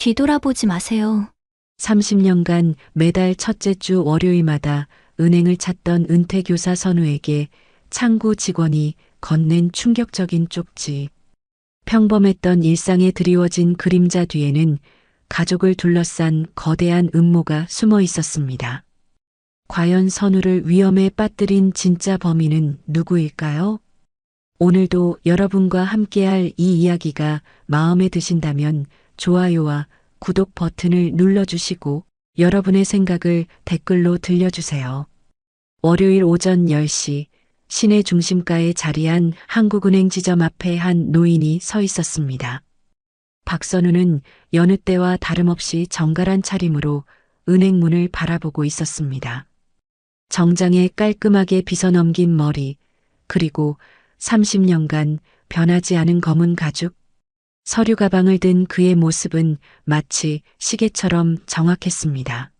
뒤돌아보지 마세요. 30년간 매달 첫째 주 월요일마다 은행을 찾던 은퇴교사 선우에게 창구 직원이 건넨 충격적인 쪽지. 평범했던 일상에 드리워진 그림자 뒤에는 가족을 둘러싼 거대한 음모가 숨어 있었습니다. 과연 선우를 위험에 빠뜨린 진짜 범인은 누구일까요? 오늘도 여러분과 함께할 이 이야기가 마음에 드신다면 좋아요와 구독 버튼을 눌러주시고 여러분의 생각을 댓글로 들려주세요. 월요일 오전 10시 시내 중심가에 자리한 한국은행 지점 앞에 한 노인이 서 있었습니다. 박선우는 여느 때와 다름없이 정갈한 차림으로 은행 문을 바라보고 있었습니다. 정장에 깔끔하게 빗어넘긴 머리, 그리고 30년간 변하지 않은 검은 가죽, 서류 가방을 든 그의 모습은 마치 시계처럼 정확했습니다.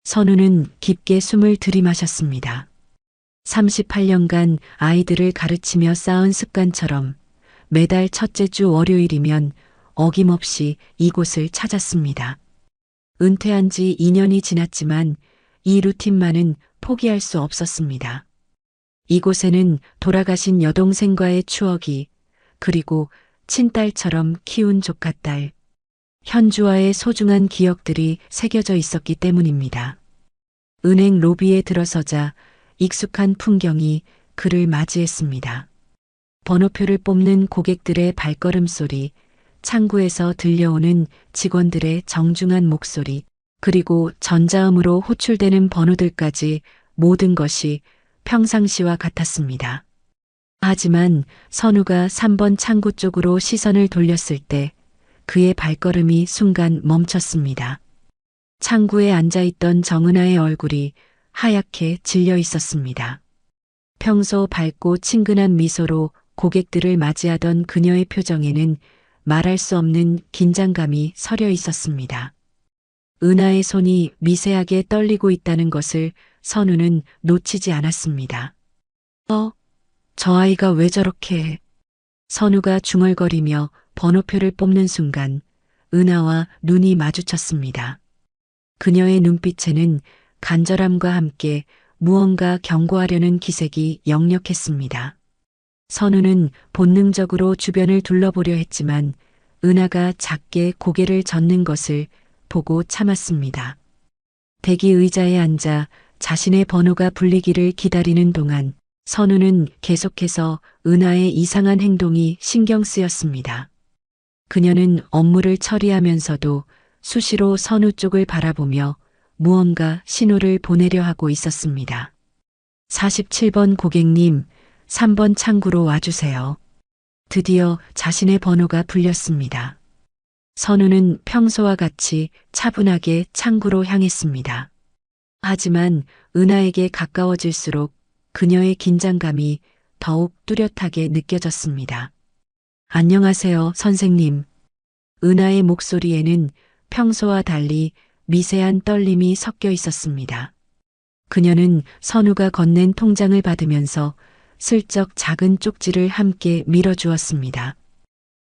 선우는 깊게 숨을 들이마셨습니다. 38년간 아이들을 가르치며 쌓은 습관처럼 매달 첫째 주 월요일이면 어김없이 이곳을 찾았습니다. 은퇴한 지 2년이 지났지만 이 루틴만은 포기할 수 없었습니다. 이곳에는 돌아가신 여동생과의 추억이, 그리고 친딸처럼 키운 조카딸, 현주와의 소중한 기억들이 새겨져 있었기 때문입니다. 은행 로비에 들어서자 익숙한 풍경이 그를 맞이했습니다. 번호표를 뽑는 고객들의 발걸음 소리, 창구에서 들려오는 직원들의 정중한 목소리, 그리고 전자음으로 호출되는 번호들까지 모든 것이 평상시와 같았습니다. 하지만 선우가 3번 창구 쪽으로 시선을 돌렸을 때 그의 발걸음이 순간 멈췄습니다. 창구에 앉아있던 정은아의 얼굴이 하얗게 질려 있었습니다. 평소 밝고 친근한 미소로 고객들을 맞이하던 그녀의 표정에는 말할 수 없는 긴장감이 서려 있었습니다. 은하의 손이 미세하게 떨리고 있다는 것을 선우는 놓치지 않았습니다. 저 아이가 왜 저렇게 해? 선우가 중얼거리며 번호표를 뽑는 순간 은하와 눈이 마주쳤습니다. 그녀의 눈빛에는 간절함과 함께 무언가 경고하려는 기색이 역력했습니다. 선우는 본능적으로 주변을 둘러보려 했지만 은하가 작게 고개를 젓는 것을 보고 참았습니다. 대기 의자에 앉아 자신의 번호가 불리기를 기다리는 동안 선우는 계속해서 은하의 이상한 행동이 신경 쓰였습니다. 그녀는 업무를 처리하면서도 수시로 선우 쪽을 바라보며 무언가 신호를 보내려 하고 있었습니다. 47번 고객님, 3번 창구로 와주세요. 드디어 자신의 번호가 불렸습니다. 선우는 평소와 같이 차분하게 창구로 향했습니다. 하지만 은하에게 가까워질수록 그녀의 긴장감이 더욱 뚜렷하게 느껴졌습니다. 안녕하세요, 선생님. 은하의 목소리에는 평소와 달리 미세한 떨림이 섞여 있었습니다. 그녀는 선우가 건넨 통장을 받으면서 슬쩍 작은 쪽지를 함께 밀어주었습니다.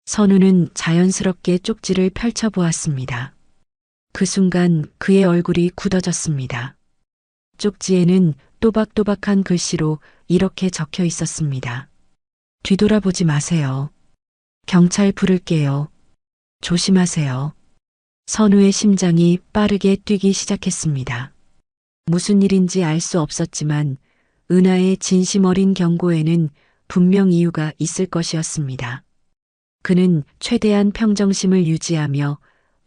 선우는 자연스럽게 쪽지를 펼쳐보았습니다. 그 순간 그의 얼굴이 굳어졌습니다. 쪽지에는 또박또박한 글씨로 이렇게 적혀 있었습니다. 뒤돌아보지 마세요. 경찰 부를게요. 조심하세요. 선우의 심장이 빠르게 뛰기 시작했습니다. 무슨 일인지 알 수 없었지만 은하의 진심 어린 경고에는 분명 이유가 있을 것이었습니다. 그는 최대한 평정심을 유지하며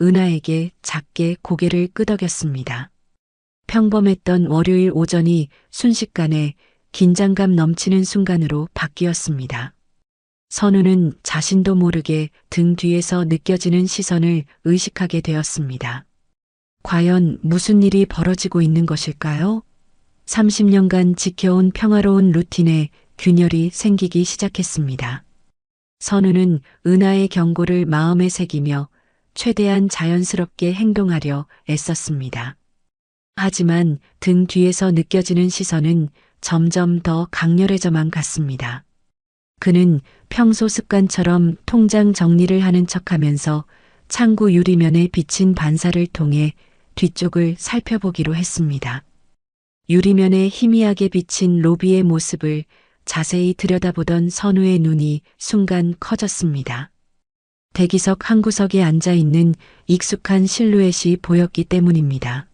은하에게 작게 고개를 끄덕였습니다. 평범했던 월요일 오전이 순식간에 긴장감 넘치는 순간으로 바뀌었습니다. 선우는 자신도 모르게 등 뒤에서 느껴지는 시선을 의식하게 되었습니다. 과연 무슨 일이 벌어지고 있는 것일까요? 30년간 지켜온 평화로운 루틴에 균열이 생기기 시작했습니다. 선우는 은하의 경고를 마음에 새기며 최대한 자연스럽게 행동하려 애썼습니다. 하지만 등 뒤에서 느껴지는 시선은 점점 더 강렬해져만 갔습니다. 그는 평소 습관처럼 통장 정리를 하는 척하면서 창구 유리면에 비친 반사를 통해 뒤쪽을 살펴보기로 했습니다. 유리면에 희미하게 비친 로비의 모습을 자세히 들여다보던 선우의 눈이 순간 커졌습니다. 대기석 한 구석에 앉아 있는 익숙한 실루엣이 보였기 때문입니다.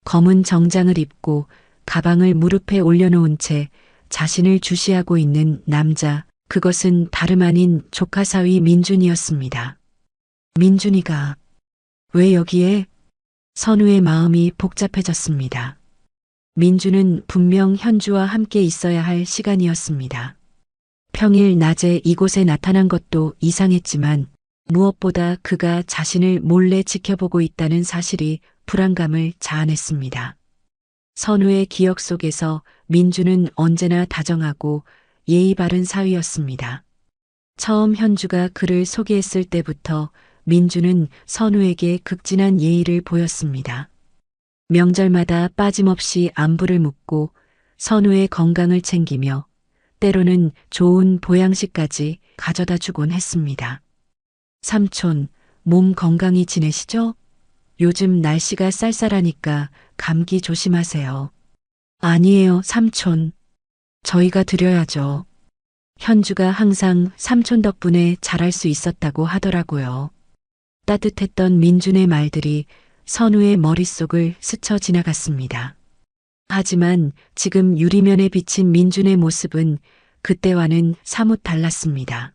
검은 정장을 입고 가방을 무릎에 올려놓은 채 자신을 주시하고 있는 남자, 그것은 다름 아닌 조카 사위 민준이었습니다. 민준이가 왜 여기에? 선우의 마음이 복잡해졌습니다. 민준은 분명 현주와 함께 있어야 할 시간이었습니다. 평일 낮에 이곳에 나타난 것도 이상했지만 무엇보다 그가 자신을 몰래 지켜보고 있다는 사실이 불안감을 자아냈습니다. 선우의 기억 속에서 민준은 언제나 다정하고 예의 바른 사위였습니다. 처음 현주가 그를 소개했을 때부터 민준은 선우에게 극진한 예의를 보였습니다. 명절마다 빠짐없이 안부를 묻고 선우의 건강을 챙기며 때로는 좋은 보양식까지 가져다 주곤 했습니다. 삼촌, 몸 건강히 지내시죠? 요즘 날씨가 쌀쌀하니까 감기 조심하세요. 아니에요, 삼촌. 저희가 드려야죠. 현주가 항상 삼촌 덕분에 잘할 수 있었다고 하더라고요. 따뜻했던 민준의 말들이 선우의 머릿속을 스쳐 지나갔습니다. 하지만 지금 유리면에 비친 민준의 모습은 그때와는 사뭇 달랐습니다.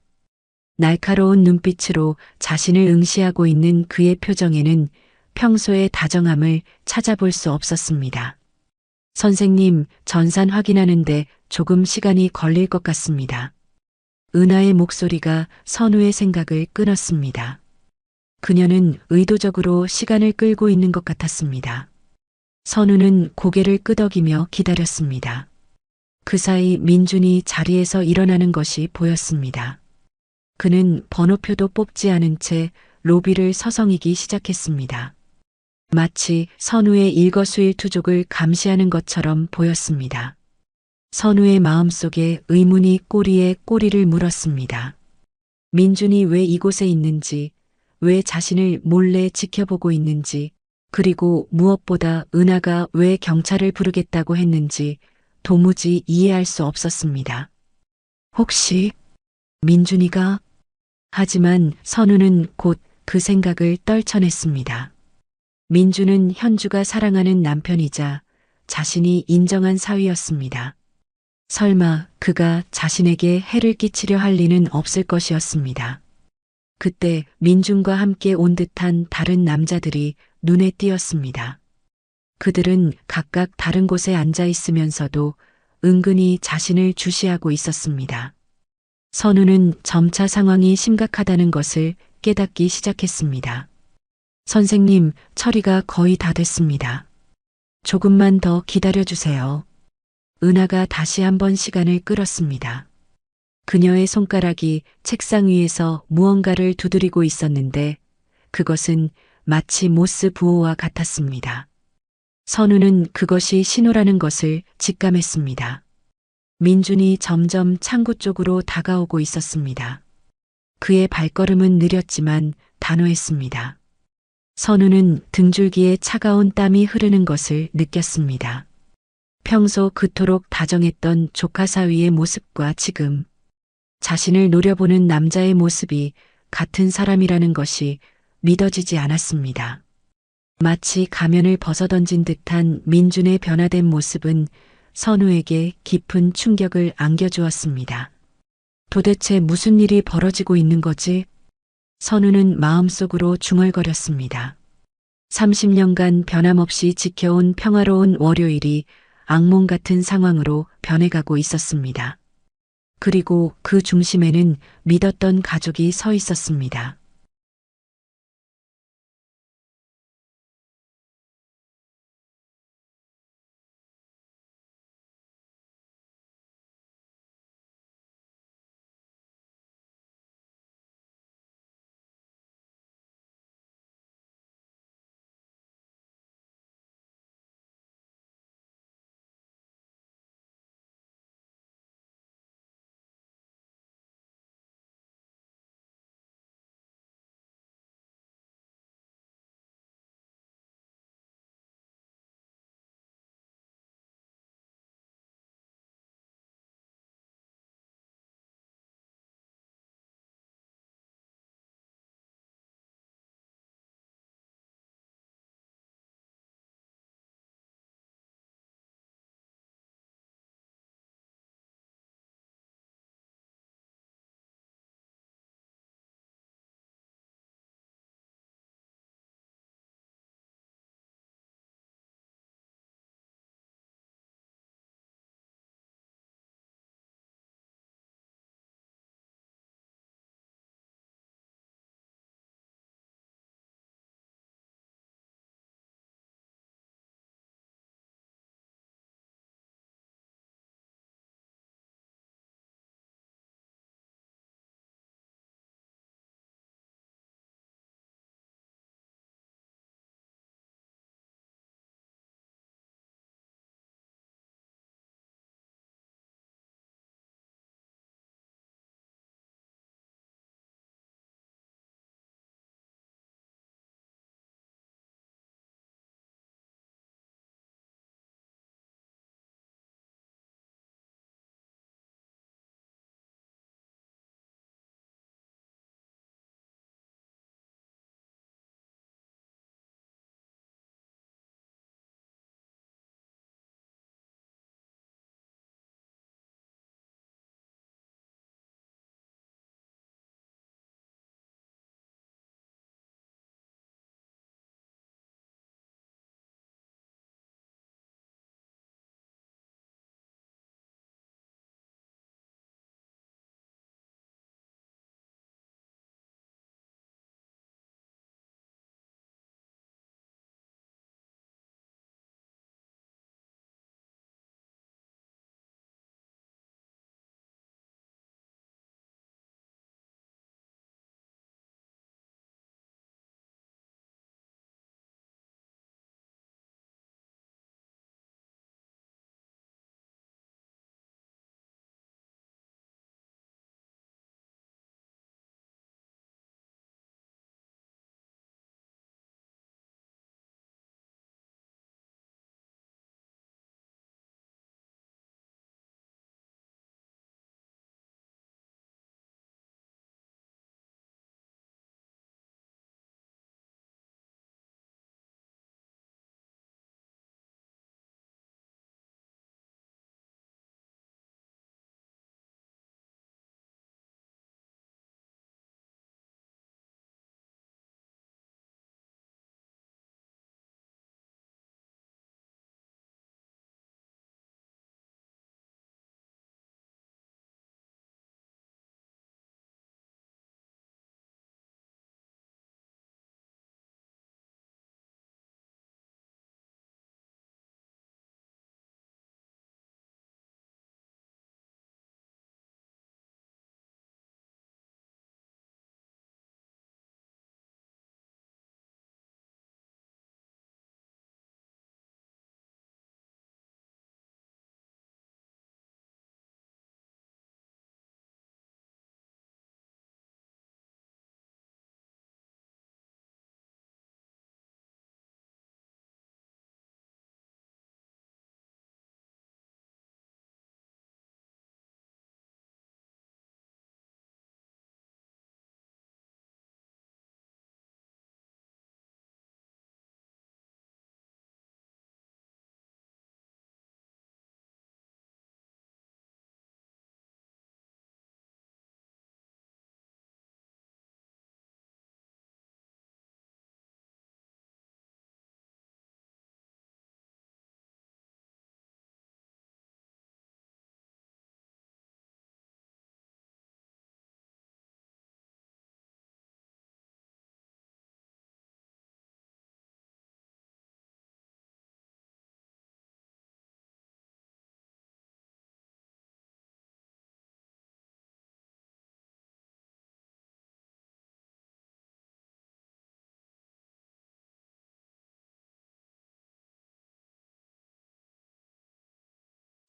날카로운 눈빛으로 자신을 응시하고 있는 그의 표정에는 평소의 다정함을 찾아볼 수 없었습니다. 선생님, 전산 확인하는데 조금 시간이 걸릴 것 같습니다. 은하의 목소리가 선우의 생각을 끊었습니다. 그녀는 의도적으로 시간을 끌고 있는 것 같았습니다. 선우는 고개를 끄덕이며 기다렸습니다. 그 사이 민준이 자리에서 일어나는 것이 보였습니다. 그는 번호표도 뽑지 않은 채 로비를 서성이기 시작했습니다. 마치 선우의 일거수일투족을 감시하는 것처럼 보였습니다. 선우의 마음속에 의문이 꼬리에 꼬리를 물었습니다. 민준이 왜 이곳에 있는지, 왜 자신을 몰래 지켜보고 있는지, 그리고 무엇보다 은하가 왜 경찰을 부르겠다고 했는지 도무지 이해할 수 없었습니다. 혹시 민준이가? 하지만 선우는 곧 그 생각을 떨쳐냈습니다. 민준은 현주가 사랑하는 남편이자 자신이 인정한 사위였습니다. 설마 그가 자신에게 해를 끼치려 할 리는 없을 것이었습니다. 그때 민준과 함께 온 듯한 다른 남자들이 눈에 띄었습니다. 그들은 각각 다른 곳에 앉아 있으면서도 은근히 자신을 주시하고 있었습니다. 선우는 점차 상황이 심각하다는 것을 깨닫기 시작했습니다. 선생님, 처리가 거의 다 됐습니다. 조금만 더 기다려주세요. 은하가 다시 한번 시간을 끌었습니다. 그녀의 손가락이 책상 위에서 무언가를 두드리고 있었는데 그것은 마치 모스 부호와 같았습니다. 선우는 그것이 신호라는 것을 직감했습니다. 민준이 점점 창구 쪽으로 다가오고 있었습니다. 그의 발걸음은 느렸지만 단호했습니다. 선우는 등줄기에 차가운 땀이 흐르는 것을 느꼈습니다. 평소 그토록 다정했던 조카 사위의 모습과 지금 자신을 노려보는 남자의 모습이 같은 사람이라는 것이 믿어지지 않았습니다. 마치 가면을 벗어던진 듯한 민준의 변화된 모습은 선우에게 깊은 충격을 안겨주었습니다. 도대체 무슨 일이 벌어지고 있는 거지? 선우는 마음속으로 중얼거렸습니다. 30년간 변함없이 지켜온 평화로운 월요일이 악몽 같은 상황으로 변해가고 있었습니다. 그리고 그 중심에는 믿었던 가족이 서 있었습니다.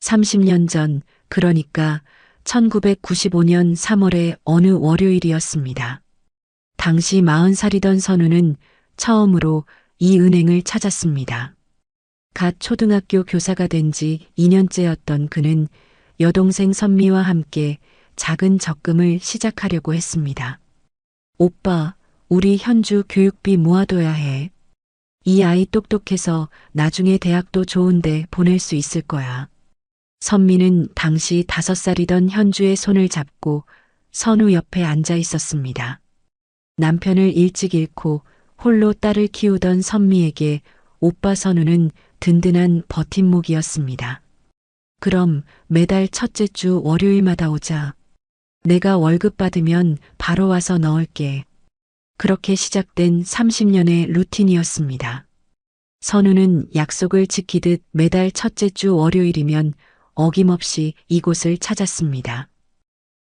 30년 전, 그러니까 1995년 3월의 어느 월요일이었습니다. 당시 40살이던 선우는 처음으로 이 은행을 찾았습니다. 갓 초등학교 교사가 된 지 2년째였던 그는 여동생 선미와 함께 작은 적금을 시작하려고 했습니다. 오빠, 우리 현주 교육비 모아둬야 해. 이 아이 똑똑해서 나중에 대학도 좋은데 보낼 수 있을 거야. 선미는 당시 5살이던 현주의 손을 잡고 선우 옆에 앉아 있었습니다. 남편을 일찍 잃고 홀로 딸을 키우던 선미에게 오빠 선우는 든든한 버팀목이었습니다. 그럼 매달 첫째 주 월요일마다 오자. 내가 월급 받으면 바로 와서 넣을게. 그렇게 시작된 30년의 루틴이었습니다. 선우는 약속을 지키듯 매달 첫째 주 월요일이면 어김없이 이곳을 찾았습니다.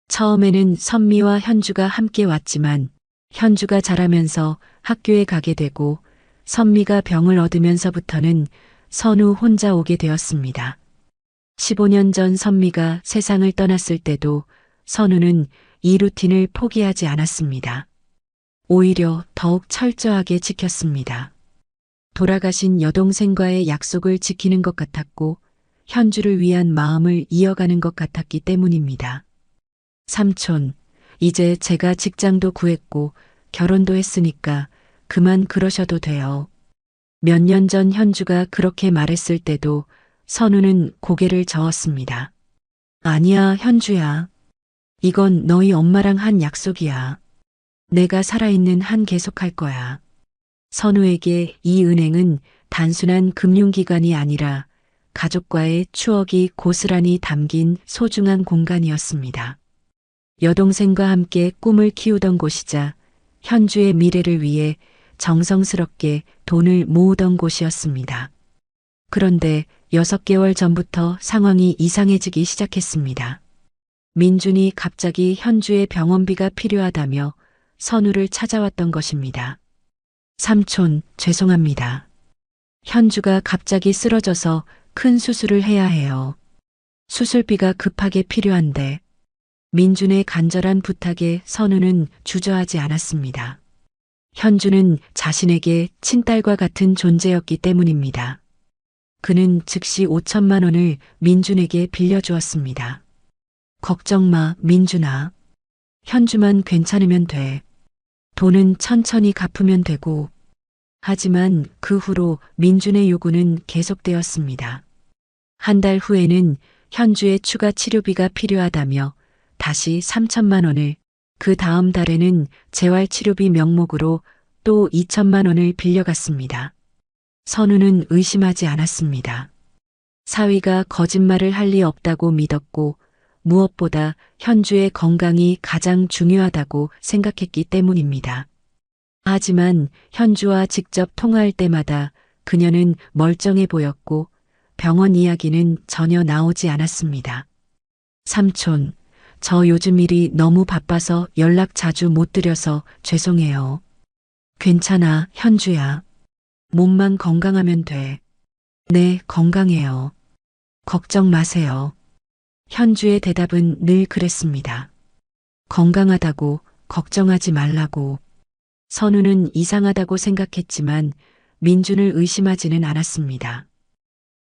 처음에는 선미와 현주가 함께 왔지만 현주가 자라면서 학교에 가게 되고 선미가 병을 얻으면서부터는 선우 혼자 오게 되었습니다. 15년 전 선미가 세상을 떠났을 때도 선우는 이 루틴을 포기하지 않았습니다. 오히려 더욱 철저하게 지켰습니다. 돌아가신 여동생과의 약속을 지키는 것 같았고 현주를 위한 마음을 이어가는 것 같았기 때문입니다. 삼촌, 이제 제가 직장도 구했고 결혼도 했으니까 그만 그러셔도 돼요. 몇 년 전 현주가 그렇게 말했을 때도 선우는 고개를 저었습니다. 아니야, 현주야. 이건 너희 엄마랑 한 약속이야. 내가 살아있는 한 계속할 거야. 선우에게 이 은행은 단순한 금융기관이 아니라 가족과의 추억이 고스란히 담긴 소중한 공간이었습니다. 여동생과 함께 꿈을 키우던 곳이자 현주의 미래를 위해 정성스럽게 돈을 모으던 곳이었습니다. 그런데 6개월 전부터 상황이 이상해지기 시작했습니다. 민준이 갑자기 현주의 병원비가 필요하다며 선우를 찾아왔던 것입니다. 삼촌, 죄송합니다. 현주가 갑자기 쓰러져서 큰 수술을 해야 해요. 수술비가 급하게 필요한데 민준의 간절한 부탁에 선우는 주저하지 않았습니다. 현주는 자신에게 친딸과 같은 존재였기 때문입니다. 그는 즉시 5천만 원을 민준에게 빌려주었습니다. 걱정 마, 민준아. 현주만 괜찮으면 돼. 돈은 천천히 갚으면 되고. 하지만 그 후로 민준의 요구는 계속되었습니다. 한 달 후에는 현주의 추가 치료비가 필요하다며 다시 3천만 원을, 그 다음 달에는 재활치료비 명목으로 또 2천만 원을 빌려갔습니다. 선우는 의심하지 않았습니다. 사위가 거짓말을 할 리 없다고 믿었고 무엇보다 현주의 건강이 가장 중요하다고 생각했기 때문입니다. 하지만 현주와 직접 통화할 때마다 그녀는 멀쩡해 보였고 병원 이야기는 전혀 나오지 않았습니다. 삼촌, 저 요즘 일이 너무 바빠서 연락 자주 못 드려서 죄송해요. 괜찮아, 현주야. 몸만 건강하면 돼. 네, 건강해요. 걱정 마세요. 현주의 대답은 늘 그랬습니다. 건강하다고, 걱정하지 말라고. 선우는 이상하다고 생각했지만 민준을 의심하지는 않았습니다.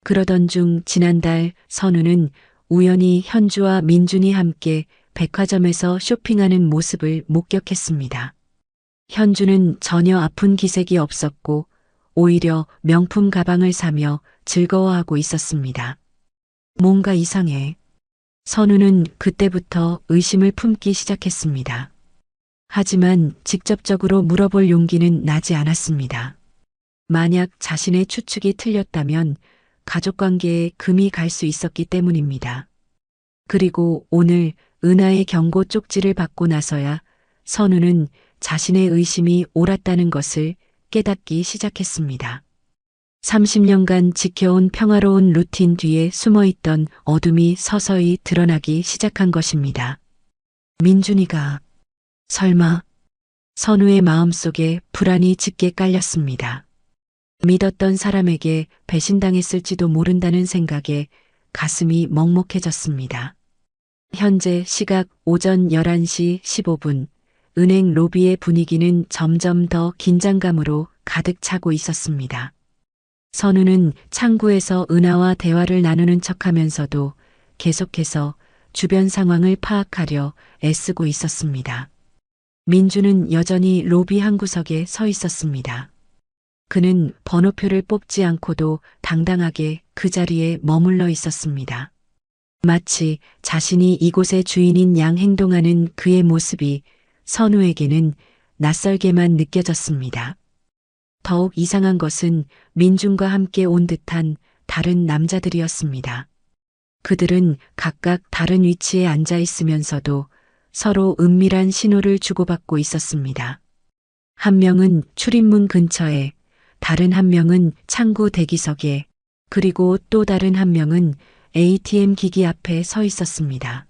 그러던 중 지난달 선우는 우연히 현주와 민준이 함께 백화점에서 쇼핑하는 모습을 목격했습니다. 현주는 전혀 아픈 기색이 없었고 오히려 명품 가방을 사며 즐거워하고 있었습니다. 뭔가 이상해. 선우는 그때부터 의심을 품기 시작했습니다. 하지만 직접적으로 물어볼 용기는 나지 않았습니다. 만약 자신의 추측이 틀렸다면 가족관계에 금이 갈 수 있었기 때문입니다. 그리고 오늘 은하의 경고 쪽지를 받고 나서야 선우는 자신의 의심이 옳았다는 것을 깨닫기 시작했습니다. 30년간 지켜온 평화로운 루틴 뒤에 숨어있던 어둠이 서서히 드러나기 시작한 것입니다. 민준이가 설마 선우의 마음속에 불안이 짙게 깔렸습니다. 믿었던 사람에게 배신당했을지도 모른다는 생각에 가슴이 먹먹해졌습니다. 현재 시각 오전 11시 15분. 은행 로비의 분위기는 점점 더 긴장감으로 가득 차고 있었습니다. 선우는 창구에서 은하와 대화를 나누는 척하면서도 계속해서 주변 상황을 파악하려 애쓰고 있었습니다. 민주는 여전히 로비 한 구석에 서 있었습니다. 그는 번호표를 뽑지 않고도 당당하게 그 자리에 머물러 있었습니다. 마치 자신이 이곳의 주인인 양 행동하는 그의 모습이 선우에게는 낯설게만 느껴졌습니다. 더욱 이상한 것은 민준과 함께 온 듯한 다른 남자들이었습니다. 그들은 각각 다른 위치에 앉아 있으면서도 서로 은밀한 신호를 주고받고 있었습니다. 한 명은 출입문 근처에, 다른 한 명은 창구 대기석에, 그리고 또 다른 한 명은 ATM 기기 앞에 서 있었습니다.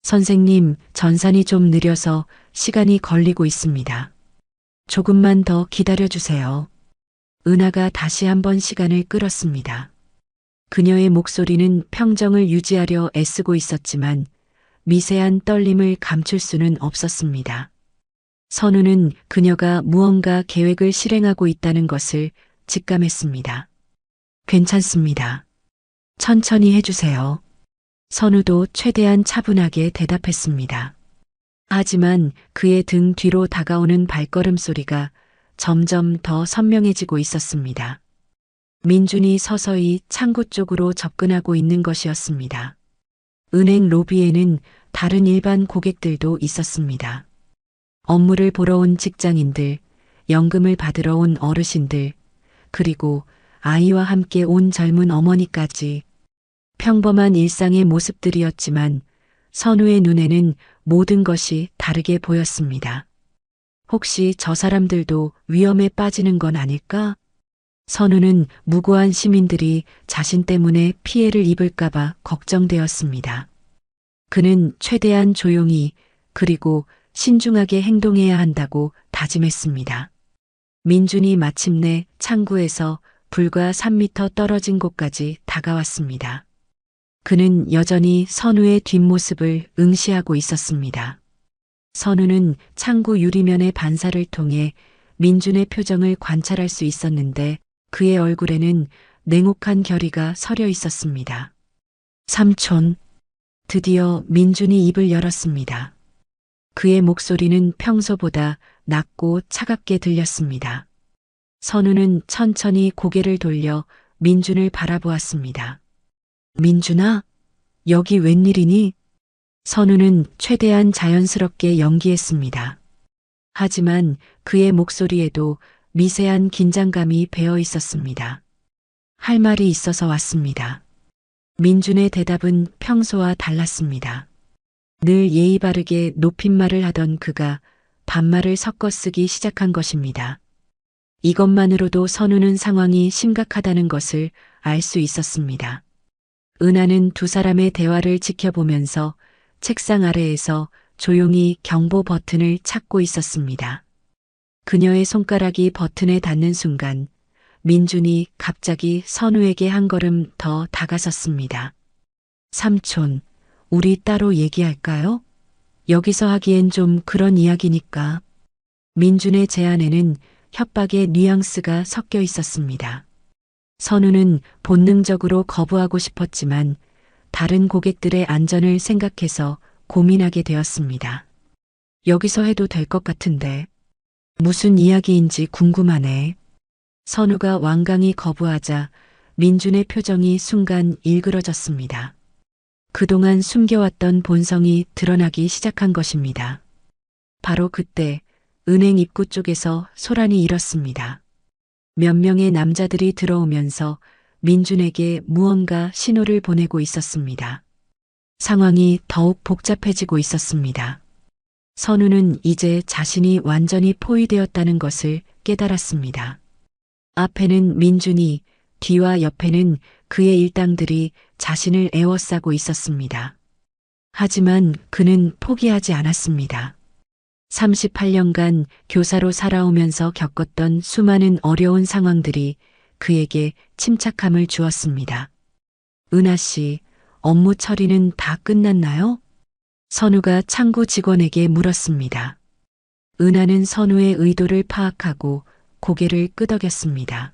선생님, 전산이 좀 느려서 시간이 걸리고 있습니다. 조금만 더 기다려주세요. 은하가 다시 한번 시간을 끌었습니다. 그녀의 목소리는 평정을 유지하려 애쓰고 있었지만 미세한 떨림을 감출 수는 없었습니다. 선우는 그녀가 무언가 계획을 실행하고 있다는 것을 직감했습니다. 괜찮습니다. 천천히 해주세요. 선우도 최대한 차분하게 대답했습니다. 하지만 그의 등 뒤로 다가오는 발걸음 소리가 점점 더 선명해지고 있었습니다. 민준이 서서히 창구 쪽으로 접근하고 있는 것이었습니다. 은행 로비에는 다른 일반 고객들도 있었습니다. 업무를 보러 온 직장인들, 연금을 받으러 온 어르신들, 그리고 아이와 함께 온 젊은 어머니까지. 평범한 일상의 모습들이었지만 선우의 눈에는 모든 것이 다르게 보였습니다. 혹시 저 사람들도 위험에 빠지는 건 아닐까? 선우는 무고한 시민들이 자신 때문에 피해를 입을까봐 걱정되었습니다. 그는 최대한 조용히 그리고 신중하게 행동해야 한다고 다짐했습니다. 민준이 마침내 창구에서 불과 3미터 떨어진 곳까지 다가왔습니다. 그는 여전히 선우의 뒷모습을 응시하고 있었습니다. 선우는 창구 유리면의 반사를 통해 민준의 표정을 관찰할 수 있었는데 그의 얼굴에는 냉혹한 결의가 서려 있었습니다. 삼촌. 드디어 민준이 입을 열었습니다. 그의 목소리는 평소보다 낮고 차갑게 들렸습니다. 선우는 천천히 고개를 돌려 민준을 바라보았습니다. 민준아, 여기 웬일이니? 선우는 최대한 자연스럽게 연기했습니다. 하지만 그의 목소리에도 미세한 긴장감이 배어 있었습니다. 할 말이 있어서 왔습니다. 민준의 대답은 평소와 달랐습니다. 늘 예의 바르게 높임말을 하던 그가 반말을 섞어 쓰기 시작한 것입니다. 이것만으로도 선우는 상황이 심각하다는 것을 알 수 있었습니다. 은하는 두 사람의 대화를 지켜보면서 책상 아래에서 조용히 경보 버튼을 찾고 있었습니다. 그녀의 손가락이 버튼에 닿는 순간 민준이 갑자기 선우에게 한 걸음 더 다가섰습니다. 삼촌, 우리 따로 얘기할까요? 여기서 하기엔 좀 그런 이야기니까. 민준의 제안에는 협박의 뉘앙스가 섞여 있었습니다. 선우는 본능적으로 거부하고 싶었지만 다른 고객들의 안전을 생각해서 고민하게 되었습니다. 여기서 해도 될 것 같은데 무슨 이야기인지 궁금하네. 선우가 완강히 거부하자 민준의 표정이 순간 일그러졌습니다. 그동안 숨겨왔던 본성이 드러나기 시작한 것입니다. 바로 그때 은행 입구 쪽에서 소란이 일었습니다. 몇 명의 남자들이 들어오면서 민준에게 무언가 신호를 보내고 있었습니다. 상황이 더욱 복잡해지고 있었습니다. 선우는 이제 자신이 완전히 포위되었다는 것을 깨달았습니다. 앞에는 민준이, 뒤와 옆에는 그의 일당들이 자신을 에워싸고 있었습니다. 하지만 그는 포기하지 않았습니다. 38년간 교사로 살아오면서 겪었던 수많은 어려운 상황들이 그에게 침착함을 주었습니다. 은하 씨, 업무 처리는 다 끝났나요? 선우가 창구 직원에게 물었습니다. 은하는 선우의 의도를 파악하고 고개를 끄덕였습니다.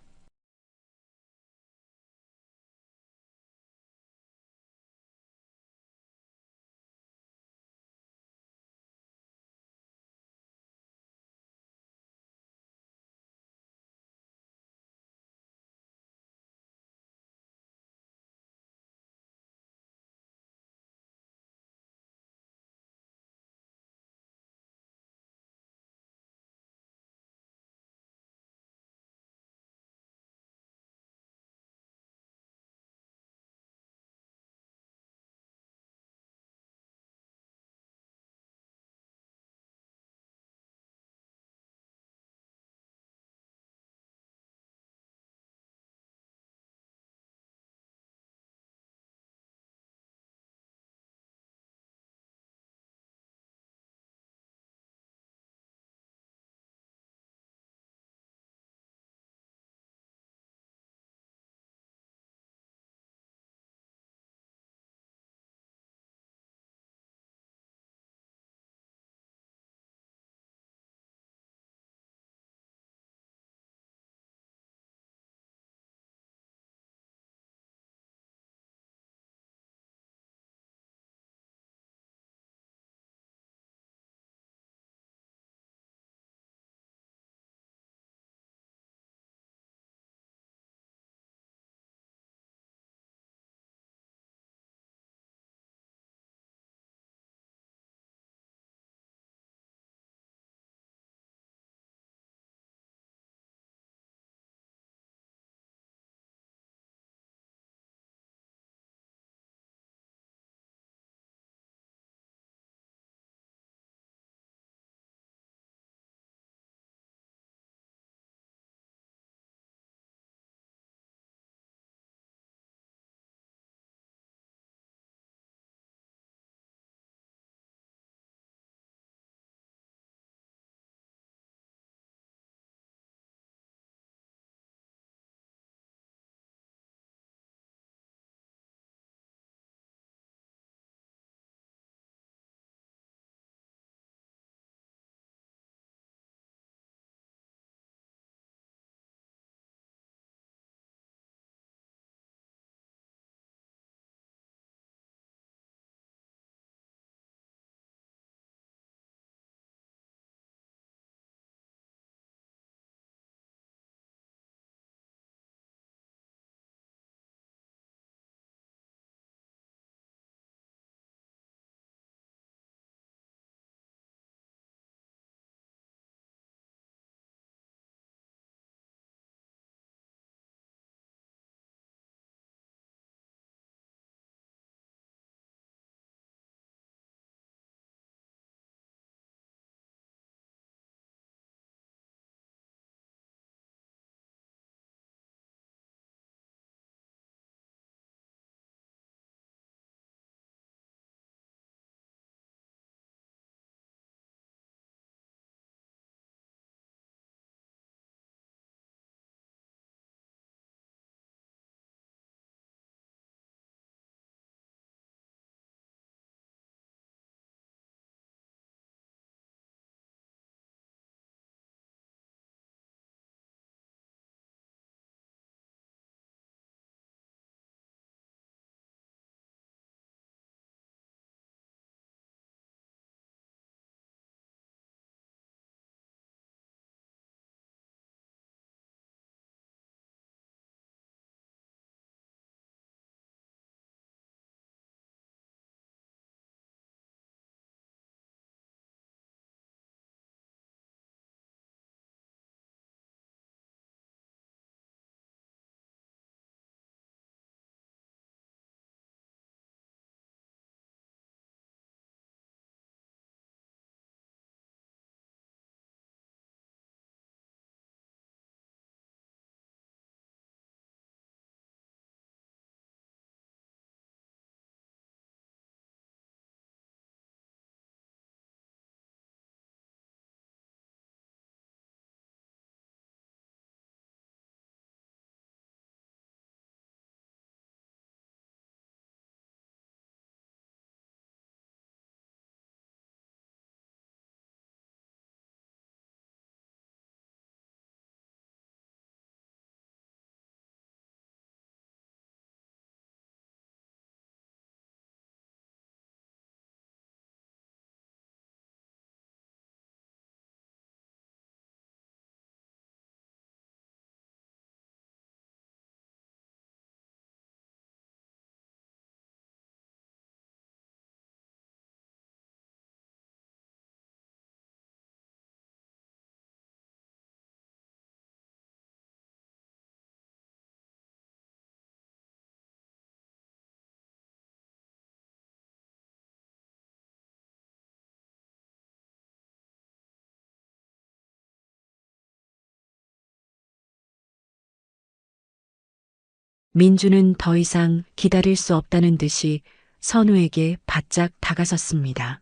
민주는 더 이상 기다릴 수 없다는 듯이 선우에게 바짝 다가섰습니다.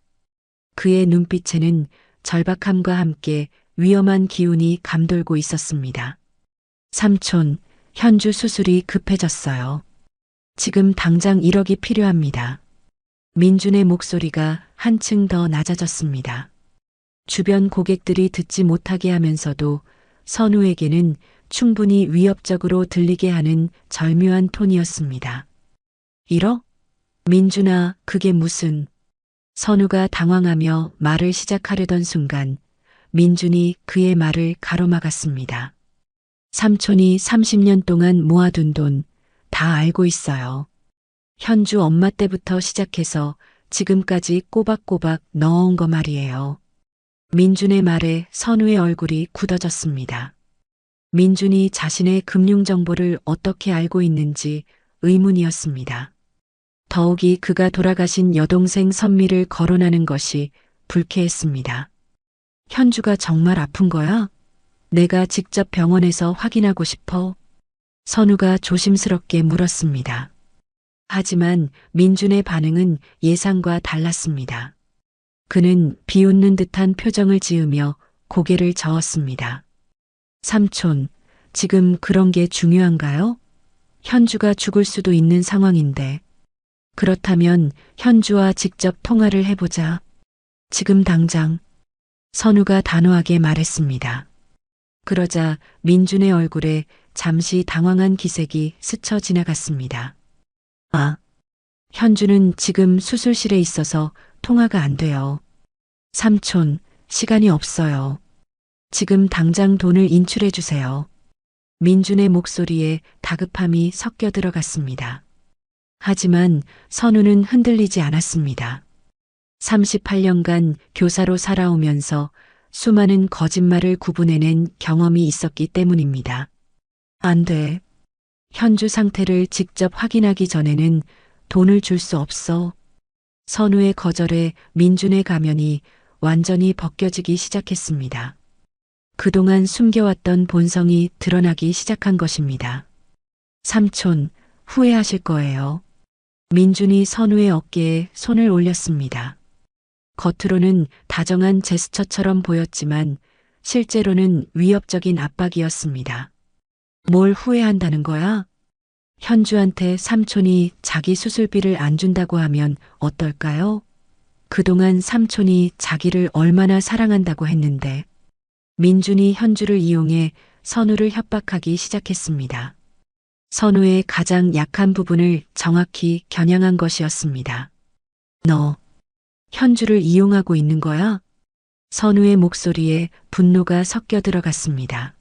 그의 눈빛에는 절박함과 함께 위험한 기운이 감돌고 있었습니다. 삼촌, 현주 수술이 급해졌어요. 지금 당장 1억이 필요합니다. 민준의 목소리가 한층 더 낮아졌습니다. 주변 고객들이 듣지 못하게 하면서도 선우에게는 충분히 위협적으로 들리게 하는 절묘한 톤이었습니다. 1억? 민준아, 그게 무슨... 선우가 당황하며 말을 시작하려던 순간 민준이 그의 말을 가로막았습니다. 삼촌이 30년 동안 모아둔 돈 다 알고 있어요. 현주 엄마 때부터 시작해서 지금까지 꼬박꼬박 넣어온 거 말이에요. 민준의 말에 선우의 얼굴이 굳어졌습니다. 민준이 자신의 금융 정보를 어떻게 알고 있는지 의문이었습니다. 더욱이 그가 돌아가신 여동생 선미를 거론하는 것이 불쾌했습니다. 현주가 정말 아픈 거야? 내가 직접 병원에서 확인하고 싶어. 선우가 조심스럽게 물었습니다. 하지만 민준의 반응은 예상과 달랐습니다. 그는 비웃는 듯한 표정을 지으며 고개를 저었습니다. 삼촌, 지금 그런 게 중요한가요? 현주가 죽을 수도 있는 상황인데. 그렇다면 현주와 직접 통화를 해보자. 지금 당장. 선우가 단호하게 말했습니다. 그러자 민준의 얼굴에 잠시 당황한 기색이 스쳐 지나갔습니다. 아, 현주는 지금 수술실에 있어서 통화가 안 돼요. 삼촌, 시간이 없어요. 지금 당장 돈을 인출해 주세요. 민준의 목소리에 다급함이 섞여 들어갔습니다. 하지만 선우는 흔들리지 않았습니다. 38년간 교사로 살아오면서 수많은 거짓말을 구분해낸 경험이 있었기 때문입니다. 안 돼. 현주 상태를 직접 확인하기 전에는 돈을 줄 수 없어. 선우의 거절에 민준의 가면이 완전히 벗겨지기 시작했습니다. 그동안 숨겨왔던 본성이 드러나기 시작한 것입니다. 삼촌, 후회하실 거예요. 민준이 선우의 어깨에 손을 올렸습니다. 겉으로는 다정한 제스처처럼 보였지만 실제로는 위협적인 압박이었습니다. 뭘 후회한다는 거야? 현주한테 삼촌이 자기 수술비를 안 준다고 하면 어떨까요? 그동안 삼촌이 자기를 얼마나 사랑한다고 했는데. 민준이 현주를 이용해 선우를 협박하기 시작했습니다. 선우의 가장 약한 부분을 정확히 겨냥한 것이었습니다. 너, 현주를 이용하고 있는 거야? 선우의 목소리에 분노가 섞여 들어갔습니다.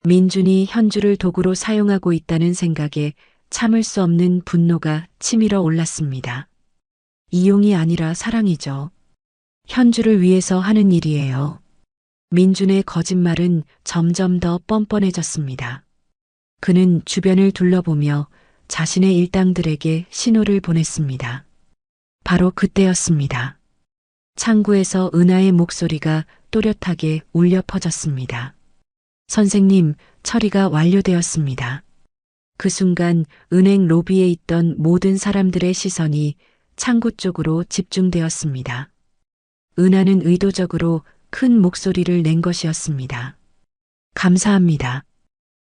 민준이 현주를 도구로 사용하고 있다는 생각에 참을 수 없는 분노가 치밀어 올랐습니다. 이용이 아니라 사랑이죠. 현주를 위해서 하는 일이에요. 민준의 거짓말은 점점 더 뻔뻔해졌습니다. 그는 주변을 둘러보며 자신의 일당들에게 신호를 보냈습니다. 바로 그때였습니다. 창구에서 은하의 목소리가 또렷하게 울려 퍼졌습니다. 선생님, 처리가 완료되었습니다. 그 순간 은행 로비에 있던 모든 사람들의 시선이 창구 쪽으로 집중되었습니다. 은하는 의도적으로 큰 목소리를 낸 것이었습니다. 감사합니다.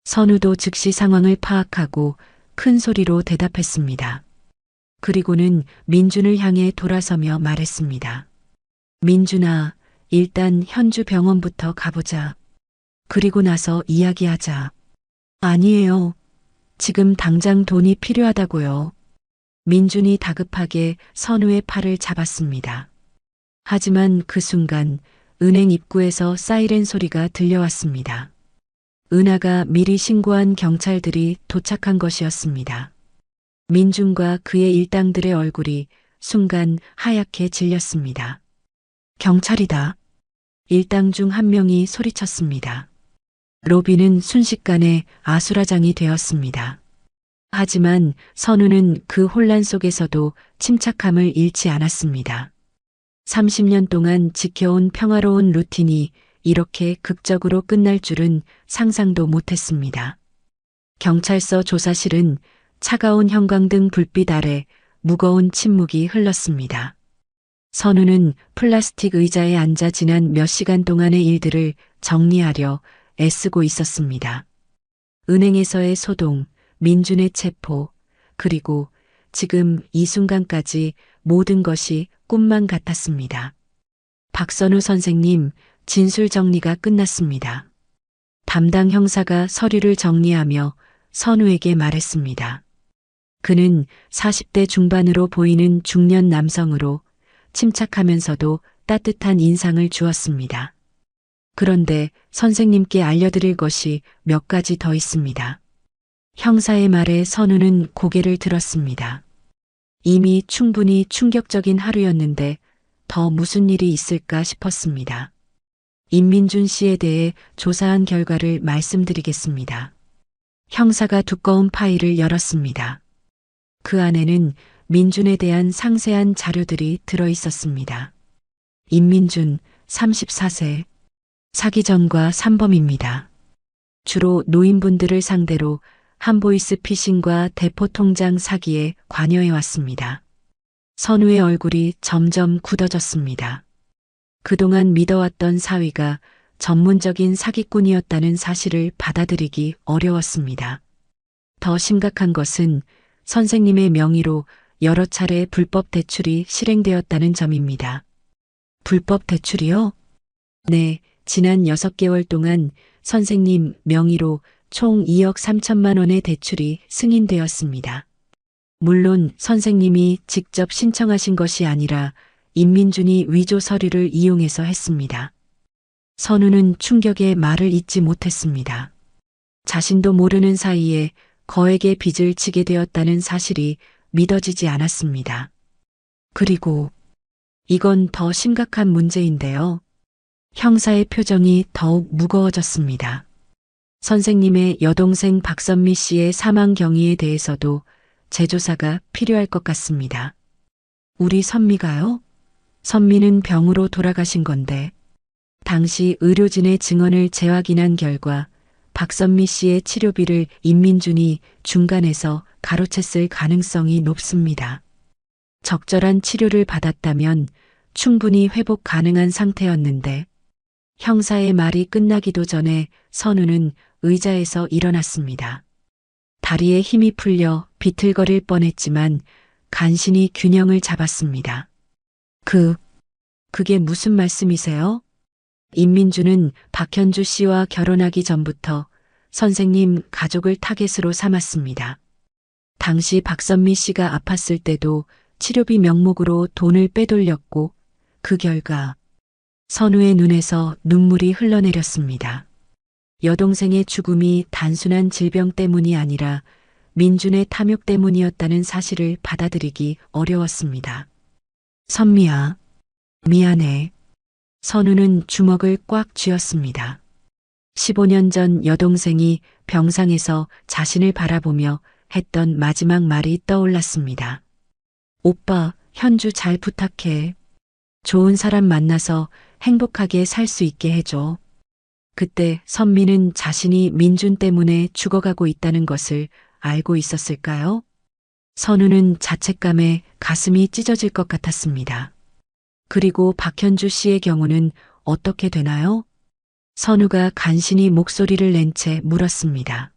선우도 즉시 상황을 파악하고 큰 소리로 대답했습니다. 그리고는 민준을 향해 돌아서며 말했습니다. 민준아, 일단 현주 병원부터 가보자. 그리고 나서 이야기하자. 아니에요. 지금 당장 돈이 필요하다고요. 민준이 다급하게 선우의 팔을 잡았습니다. 하지만 그 순간 은행 입구에서 사이렌 소리가 들려왔습니다. 은하가 미리 신고한 경찰들이 도착한 것이었습니다. 민준과 그의 일당들의 얼굴이 순간 하얗게 질렸습니다. 경찰이다. 일당 중 한 명이 소리쳤습니다. 로비는 순식간에 아수라장이 되었습니다. 하지만 선우는 그 혼란 속에서도 침착함을 잃지 않았습니다. 30년 동안 지켜온 평화로운 루틴이 이렇게 극적으로 끝날 줄은 상상도 못했습니다. 경찰서 조사실은 차가운 형광등 불빛 아래 무거운 침묵이 흘렀습니다. 선우는 플라스틱 의자에 앉아 지난 몇 시간 동안의 일들을 정리하려 애쓰고 있었습니다. 은행에서의 소동, 민준의 체포, 그리고 지금 이 순간까지 모든 것이 꿈만 같았습니다. 박선우 선생님, 진술 정리가 끝났습니다. 담당 형사가 서류를 정리하며 선우에게 말했습니다. 그는 40대 중반으로 보이는 중년 남성으로 침착하면서도 따뜻한 인상을 주었습니다. 그런데 선생님께 알려드릴 것이 몇 가지 더 있습니다. 형사의 말에 선우는 고개를 들었습니다. 이미 충분히 충격적인 하루였는데 더 무슨 일이 있을까 싶었습니다. 임민준 씨에 대해 조사한 결과를 말씀드리겠습니다. 형사가 두꺼운 파일을 열었습니다. 그 안에는 민준에 대한 상세한 자료들이 들어 있었습니다. 임민준, 34세, 사기 전과 산범입니다. 주로 노인분들을 상대로 한보이스 피싱과 대포통장 사기에 관여해 왔습니다. 선우의 얼굴이 점점 굳어졌습니다. 그동안 믿어왔던 사위가 전문적인 사기꾼이었다는 사실을 받아들이기 어려웠습니다. 더 심각한 것은 선생님의 명의로 여러 차례 불법 대출이 실행되었다는 점입니다. 불법 대출이요? 네, 지난 6개월 동안 선생님 명의로 총 2억 3천만 원의 대출이 승인되었습니다. 물론 선생님이 직접 신청하신 것이 아니라 임민준이 위조 서류를 이용해서 했습니다. 선우는 충격에 말을 잇지 못했습니다. 자신도 모르는 사이에 거액의 빚을 지게 되었다는 사실이 믿어지지 않았습니다. 그리고 이건 더 심각한 문제인데요. 형사의 표정이 더욱 무거워졌습니다. 선생님의 여동생 박선미 씨의 사망 경위에 대해서도 재조사가 필요할 것 같습니다. 우리 선미가요? 선미는 병으로 돌아가신 건데 당시 의료진의 증언을 재확인한 결과 박선미 씨의 치료비를 임민준이 중간에서 가로챘을 가능성이 높습니다. 적절한 치료를 받았다면 충분히 회복 가능한 상태였는데 형사의 말이 끝나기도 전에 선우는 의자에서 일어났습니다. 다리에 힘이 풀려 비틀거릴 뻔했지만 간신히 균형을 잡았습니다. 그게 무슨 말씀이세요? 임민준은 박현주 씨와 결혼하기 전부터 선생님 가족을 타겟으로 삼았습니다. 당시 박선미 씨가 아팠을 때도 치료비 명목으로 돈을 빼돌렸고 그 결과 선우의 눈에서 눈물이 흘러내렸습니다. 여동생의 죽음이 단순한 질병 때문이 아니라 민준의 탐욕 때문이었다는 사실을 받아들이기 어려웠습니다. 선미야, 미안해. 선우는 주먹을 꽉 쥐었습니다. 15년 전 여동생이 병상에서 자신을 바라보며 했던 마지막 말이 떠올랐습니다. 오빠, 현주 잘 부탁해. 좋은 사람 만나서 행복하게 살 수 있게 해줘. 그때 선미는 자신이 민준 때문에 죽어가고 있다는 것을 알고 있었을까요? 선우는 자책감에 가슴이 찢어질 것 같았습니다. 그리고 박현주 씨의 경우는 어떻게 되나요? 선우가 간신히 목소리를 낸 채 물었습니다.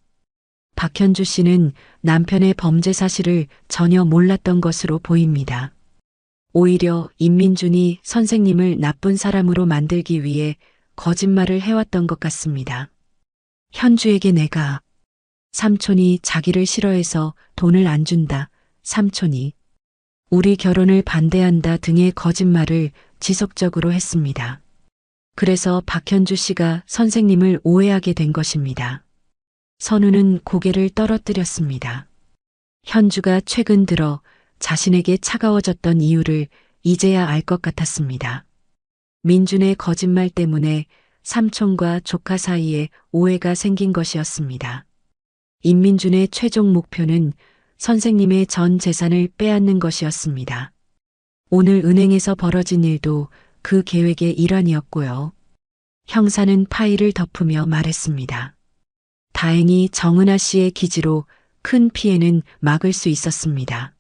박현주 씨는 남편의 범죄 사실을 전혀 몰랐던 것으로 보입니다. 오히려 임민준이 선생님을 나쁜 사람으로 만들기 위해 거짓말을 해왔던 것 같습니다. 현주에게 내가 삼촌이 자기를 싫어해서 돈을 안 준다. 삼촌이 우리 결혼을 반대한다 등의 거짓말을 지속적으로 했습니다. 그래서 박현주 씨가 선생님을 오해하게 된 것입니다. 선우는 고개를 떨어뜨렸습니다. 현주가 최근 들어 자신에게 차가워졌던 이유를 이제야 알 것 같았습니다. 민준의 거짓말 때문에 삼촌과 조카 사이에 오해가 생긴 것이었습니다. 임민준의 최종 목표는 선생님의 전 재산을 빼앗는 것이었습니다. 오늘 은행에서 벌어진 일도 그 계획의 일환이었고요. 형사는 파일을 덮으며 말했습니다. 다행히 정은아 씨의 기지로 큰 피해는 막을 수 있었습니다.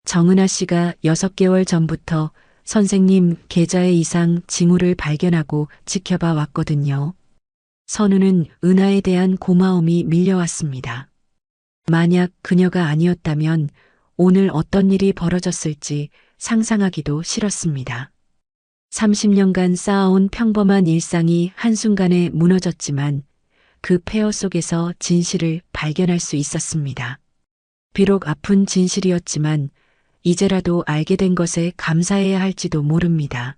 정은아 씨가 6개월 전부터 선생님 계좌의 이상 징후를 발견하고 지켜봐 왔거든요. 선우는 은하에 대한 고마움이 밀려왔습니다. 만약 그녀가 아니었다면 오늘 어떤 일이 벌어졌을지 상상하기도 싫었습니다. 30년간 쌓아온 평범한 일상이 한순간에 무너졌지만 그 폐허 속에서 진실을 발견할 수 있었습니다. 비록 아픈 진실이었지만 이제라도 알게 된 것에 감사해야 할지도 모릅니다.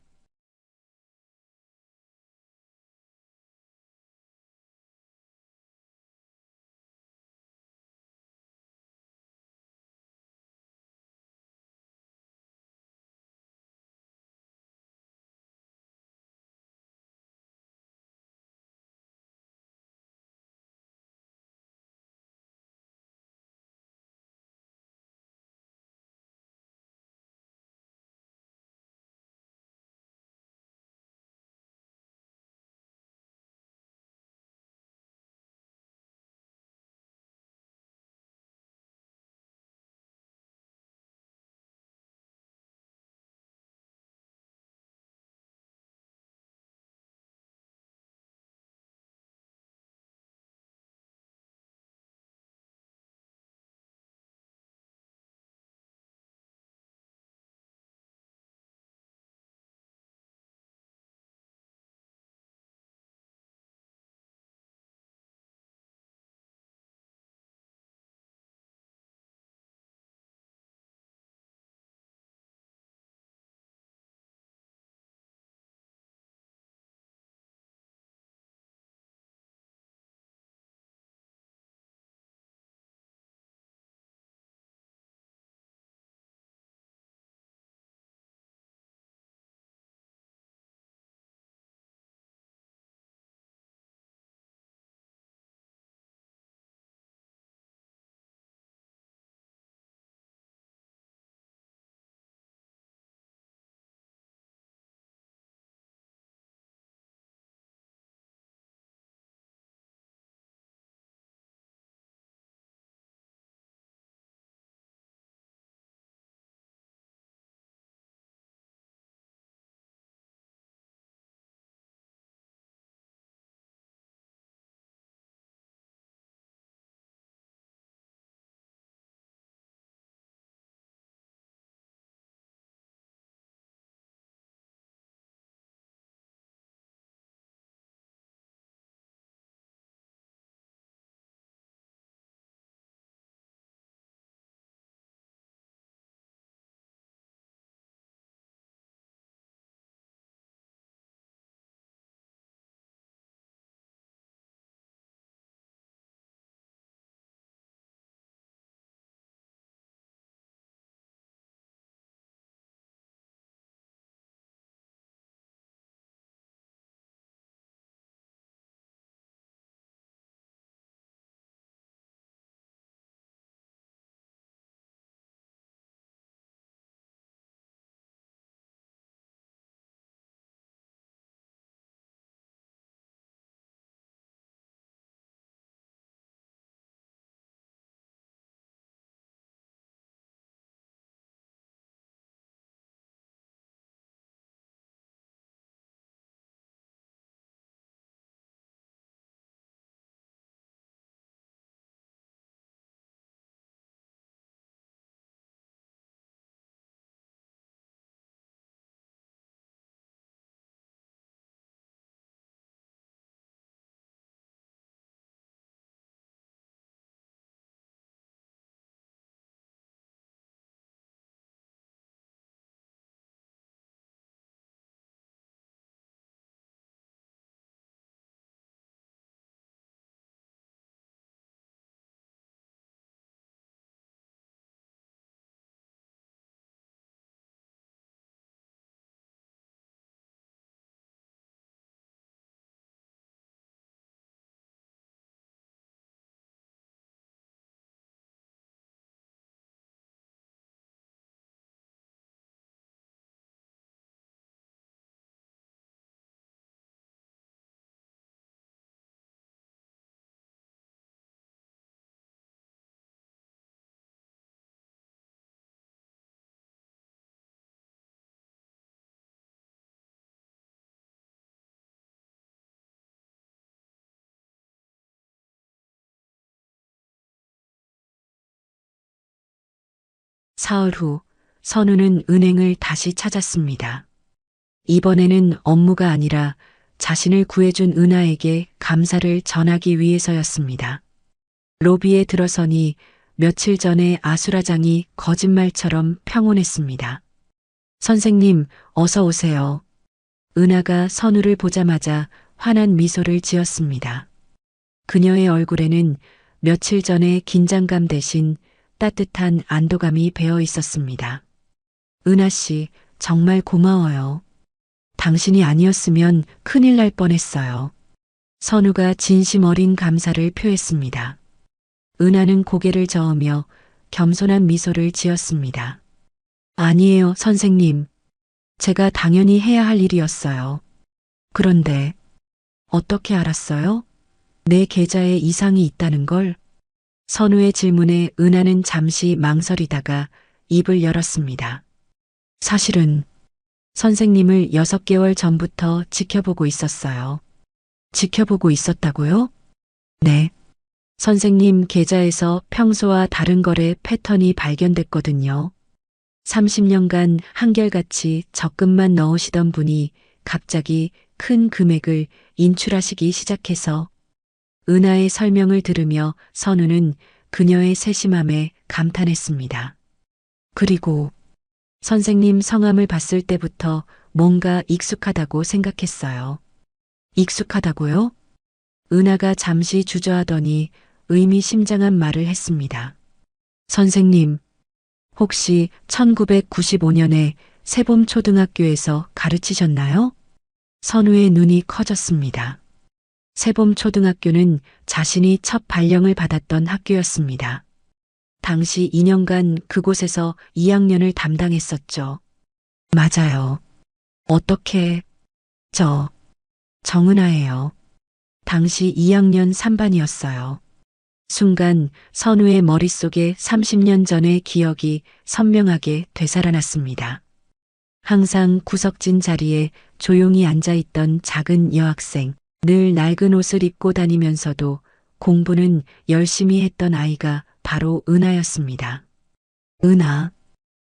사흘 후 선우는 은행을 다시 찾았습니다. 이번에는 업무가 아니라 자신을 구해준 은하에게 감사를 전하기 위해서였습니다. 로비에 들어서니 며칠 전에 아수라장이 거짓말처럼 평온했습니다. 선생님, 어서 오세요. 은하가 선우를 보자마자 환한 미소를 지었습니다. 그녀의 얼굴에는 며칠 전의 긴장감 대신 따뜻한 안도감이 배어 있었습니다. 은하 씨, 정말 고마워요. 당신이 아니었으면 큰일 날 뻔했어요. 선우가 진심 어린 감사를 표했습니다. 은하는 고개를 저으며 겸손한 미소를 지었습니다. 아니에요, 선생님. 제가 당연히 해야 할 일이었어요. 그런데 어떻게 알았어요? 내 계좌에 이상이 있다는 걸? 선우의 질문에 은하는 잠시 망설이다가 입을 열었습니다. 사실은 선생님을 6개월 전부터 지켜보고 있었어요. 지켜보고 있었다고요? 네. 선생님 계좌에서 평소와 다른 거래 패턴이 발견됐거든요. 30년간 한결같이 적금만 넣으시던 분이 갑자기 큰 금액을 인출하시기 시작해서 은하의 설명을 들으며 선우는 그녀의 세심함에 감탄했습니다. 그리고 선생님 성함을 봤을 때부터 뭔가 익숙하다고 생각했어요. 익숙하다고요? 은하가 잠시 주저하더니 의미심장한 말을 했습니다. 선생님, 혹시 1995년에 세봄초등학교에서 가르치셨나요? 선우의 눈이 커졌습니다. 세봄초등학교는 자신이 첫 발령을 받았던 학교였습니다. 당시 2년간 그곳에서 2학년을 담당했었죠. 맞아요. 어떻게, 정은아예요. 당시 2학년 3반이었어요. 순간 선우의 머릿속에 30년 전의 기억이 선명하게 되살아났습니다. 항상 구석진 자리에 조용히 앉아있던 작은 여학생, 늘 낡은 옷을 입고 다니면서도 공부는 열심히 했던 아이가 바로 은하였습니다. 은하,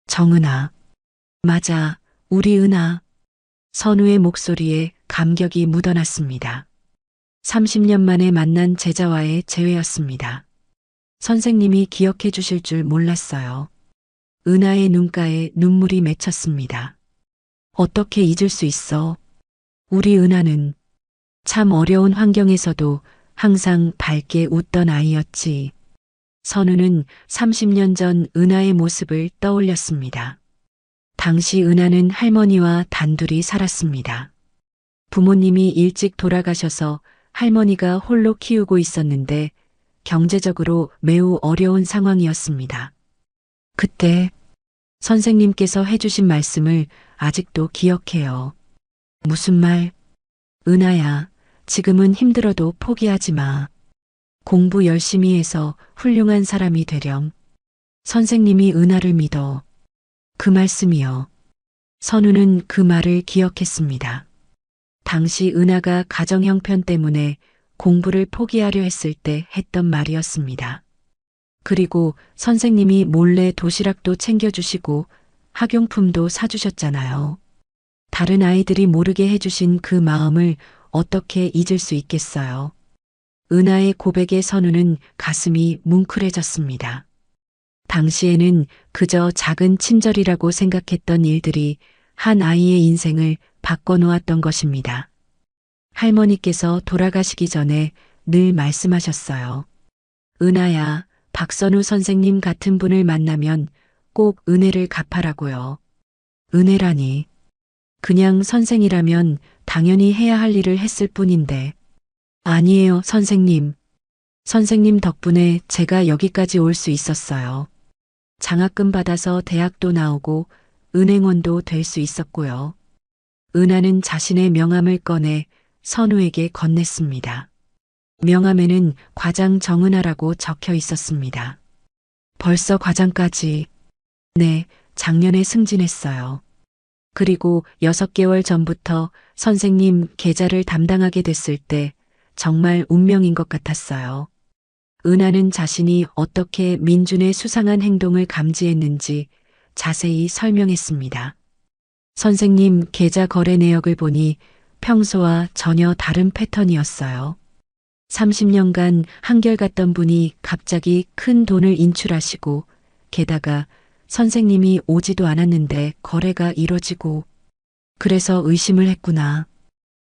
정은하. 맞아, 우리 은하. 선우의 목소리에 감격이 묻어났습니다. 30년 만에 만난 제자와의 재회였습니다. 선생님이 기억해 주실 줄 몰랐어요. 은하의 눈가에 눈물이 맺혔습니다. 어떻게 잊을 수 있어? 우리 은하는 참 어려운 환경에서도 항상 밝게 웃던 아이였지. 선우는 30년 전 은하의 모습을 떠올렸습니다. 당시 은하는 할머니와 단둘이 살았습니다. 부모님이 일찍 돌아가셔서 할머니가 홀로 키우고 있었는데 경제적으로 매우 어려운 상황이었습니다. 그때 선생님께서 해주신 말씀을 아직도 기억해요. 무슨 말? 은하야, 지금은 힘들어도 포기하지 마. 공부 열심히 해서 훌륭한 사람이 되렴. 선생님이 은하를 믿어. 그 말씀이요. 선우는 그 말을 기억했습니다. 당시 은하가 가정 형편 때문에 공부를 포기하려 했을 때 했던 말이었습니다. 그리고 선생님이 몰래 도시락도 챙겨주시고 학용품도 사주셨잖아요. 다른 아이들이 모르게 해주신 그 마음을 어떻게 잊을 수 있겠어요. 은하의 고백에 선우는 가슴이 뭉클해졌습니다. 당시에는 그저 작은 친절이라고 생각했던 일들이 한 아이의 인생을 바꿔놓았던 것입니다. 할머니께서 돌아가시기 전에 늘 말씀하셨어요. 은하야, 박선우 선생님 같은 분을 만나면 꼭 은혜를 갚아라고요. 은혜라니. 그냥 선생이라면 당연히 해야 할 일을 했을 뿐인데. 아니에요, 선생님. 선생님 덕분에 제가 여기까지 올 수 있었어요. 장학금 받아서 대학도 나오고 은행원도 될 수 있었고요. 은하는 자신의 명함을 꺼내 선우에게 건넸습니다. 명함에는 과장 정은하라고 적혀 있었습니다. 벌써 과장까지. 네, 작년에 승진했어요. 그리고 6개월 전부터 선생님 계좌를 담당하게 됐을 때 정말 운명인 것 같았어요. 은하는 자신이 어떻게 민준의 수상한 행동을 감지했는지 자세히 설명했습니다. 선생님, 계좌 거래 내역을 보니 평소와 전혀 다른 패턴이었어요. 30년간 한결같던 분이 갑자기 큰 돈을 인출하시고, 게다가 선생님이 오지도 않았는데 거래가 이뤄지고, 그래서 의심을 했구나.